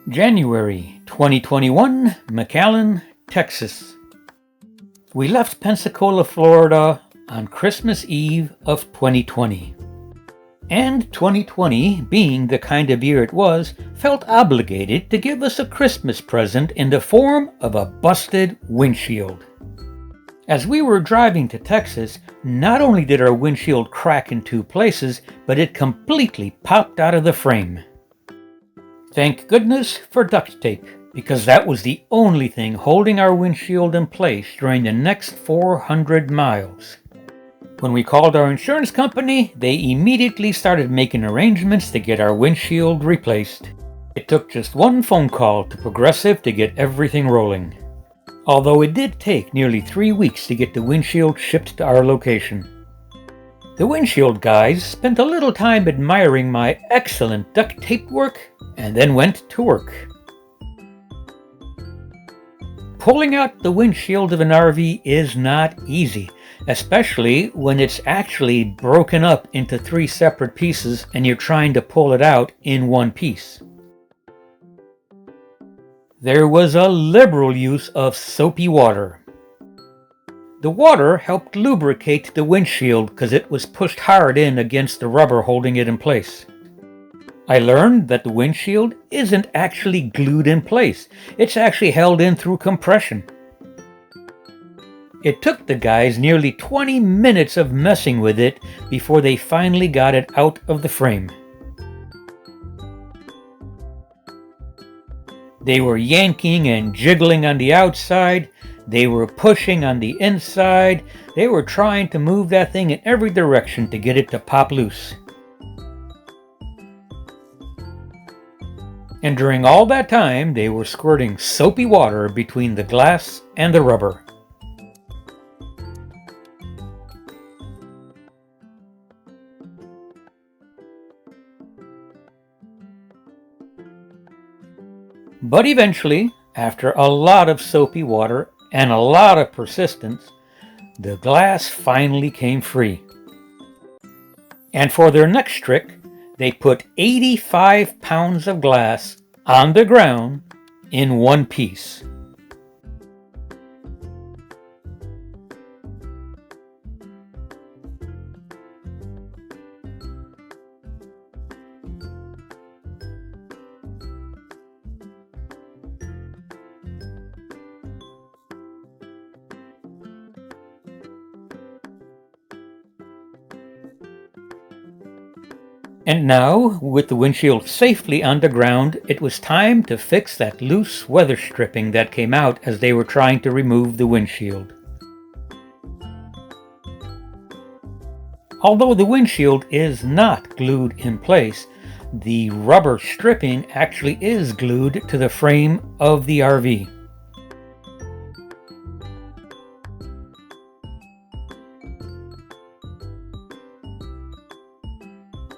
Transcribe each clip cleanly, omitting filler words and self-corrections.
January 2021, McAllen, Texas. We left Pensacola, Florida on Christmas Eve of 2020. And 2020, being the kind of year it was, felt obligated to give us a Christmas present in the form of a busted windshield. As we were driving to Texas, not only did our windshield crack in two places, but it completely popped out of the frame. Thank goodness for duct tape, because that was the only thing holding our windshield in place during the next 400 miles. When we called our insurance company, they immediately started making arrangements to get our windshield replaced. It took just one phone call to Progressive to get everything rolling. Although it did take nearly 3 weeks to get the windshield shipped to our location. The windshield guys spent a little time admiring my excellent duct tape work and then went to work. Pulling out the windshield of an RV is not easy, especially when it's actually broken up into 3 separate pieces and you're trying to pull it out in one piece. There was a liberal use of soapy water. The water helped lubricate the windshield because it was pushed hard in against the rubber holding it in place. I learned that the windshield isn't actually glued in place. It's actually held in through compression. It took the guys nearly 20 minutes of messing with it before they finally got it out of the frame. They were yanking and jiggling on the outside. They were pushing on the inside. They were trying to move that thing in every direction to get it to pop loose. And during all that time, they were squirting soapy water between the glass and the rubber. But eventually, after a lot of soapy water and a lot of persistence, the glass finally came free. And for their next trick, they put 85 pounds of glass on the ground in one piece. And now, with the windshield safely on the ground, it was time to fix that loose weather stripping that came out as they were trying to remove the windshield. Although the windshield is not glued in place, the rubber stripping actually is glued to the frame of the RV.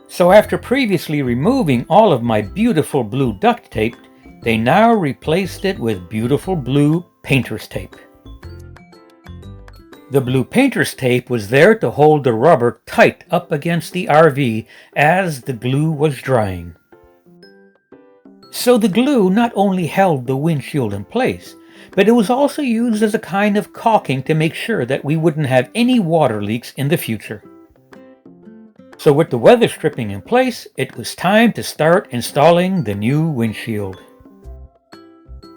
So after previously removing all of my beautiful blue duct tape, they now replaced it with beautiful blue painter's tape. The blue painter's tape was there to hold the rubber tight up against the RV as the glue was drying. So the glue not only held the windshield in place, but it was also used as a kind of caulking to make sure that we wouldn't have any water leaks in the future. So with the weather stripping in place, it was time to start installing the new windshield.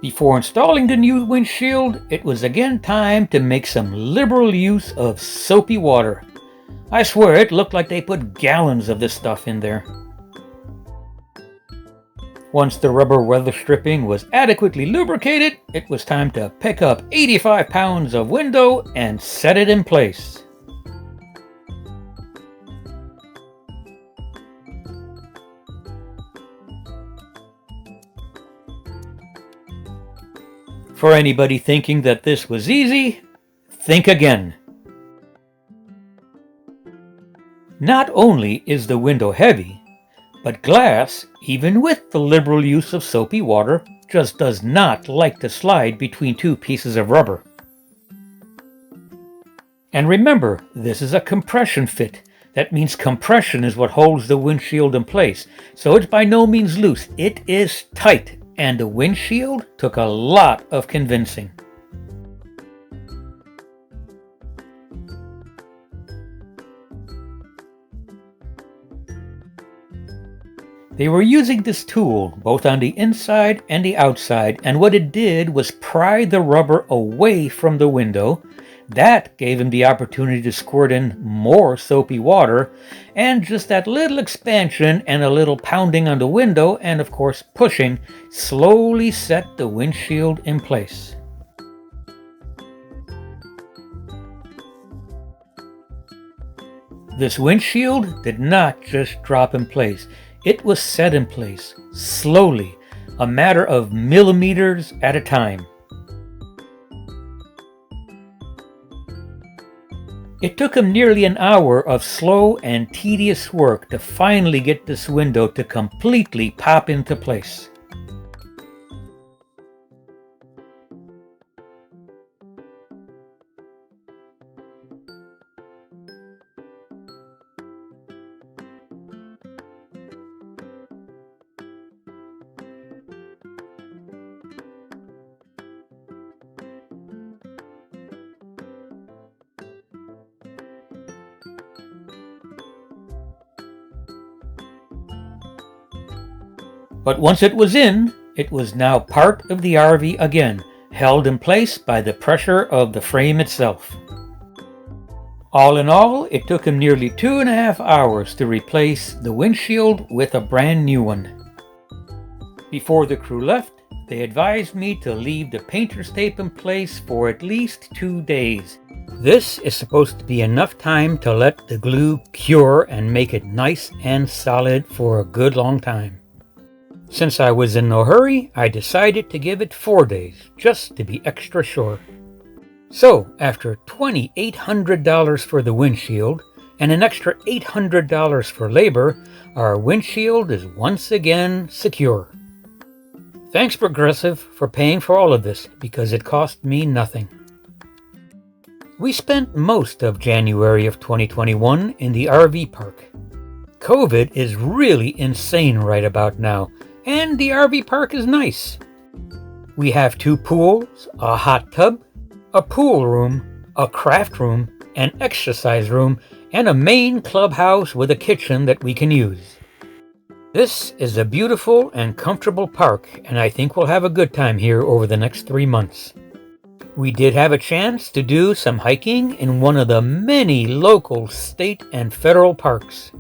Before installing the new windshield, it was again time to make some liberal use of soapy water. I swear it looked like they put gallons of this stuff in there. Once the rubber weather stripping was adequately lubricated, it was time to pick up 85 pounds of window and set it in place. For anybody thinking that this was easy, think again. Not only is the window heavy, but glass, even with the liberal use of soapy water, just does not like to slide between 2 pieces of rubber. And remember, this is a compression fit. That means compression is what holds the windshield in place, so it's by no means loose. It is tight and the windshield took a lot of convincing. They were using this tool both on the inside and the outside, and what it did was pry the rubber away from the window. That gave him the opportunity to squirt in more soapy water, and just that little expansion and a little pounding on the window, and of course pushing, slowly set the windshield in place. This windshield did not just drop in place. It was set in place, slowly, a matter of millimeters at a time. It took him nearly an hour of slow and tedious work to finally get this window to completely pop into place. But once it was in, it was now part of the RV again, held in place by the pressure of the frame itself. All in all, it took him nearly 2.5 hours to replace the windshield with a brand new one. Before the crew left, they advised me to leave the painter's tape in place for at least 2 days. This is supposed to be enough time to let the glue cure and make it nice and solid for a good long time. Since I was in no hurry, I decided to give it 4 days, just to be extra sure. So, after $2,800 for the windshield and an extra $800 for labor, our windshield is once again secure. Thanks, Progressive, for paying for all of this, because it cost me nothing. We spent most of January of 2021 in the RV park. COVID is really insane right about now, and the RV park is nice. We have 2 pools, a hot tub, a pool room, a craft room, an exercise room, and a main clubhouse with a kitchen that we can use. This is a beautiful and comfortable park, and I think we'll have a good time here over the next 3 months. We did have a chance to do some hiking in one of the many local state and federal parks.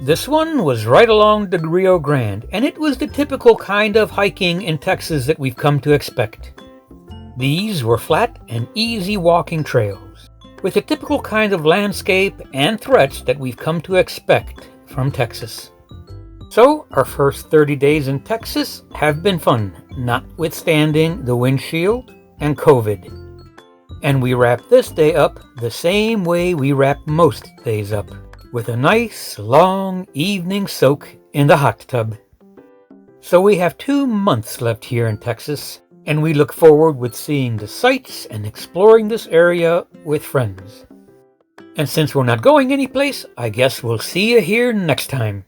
This one was right along the Rio Grande, and it was the typical kind of hiking in Texas that we've come to expect. These were flat and easy walking trails, with the typical kind of landscape and threats that we've come to expect from Texas. So, our first 30 days in Texas have been fun, notwithstanding the windshield and COVID. And we wrap this day up the same way we wrap most days up, with a nice, long evening soak in the hot tub. So we have 2 months left here in Texas, and we look forward with seeing the sights and exploring this area with friends. And since we're not going anyplace, I guess we'll see you here next time.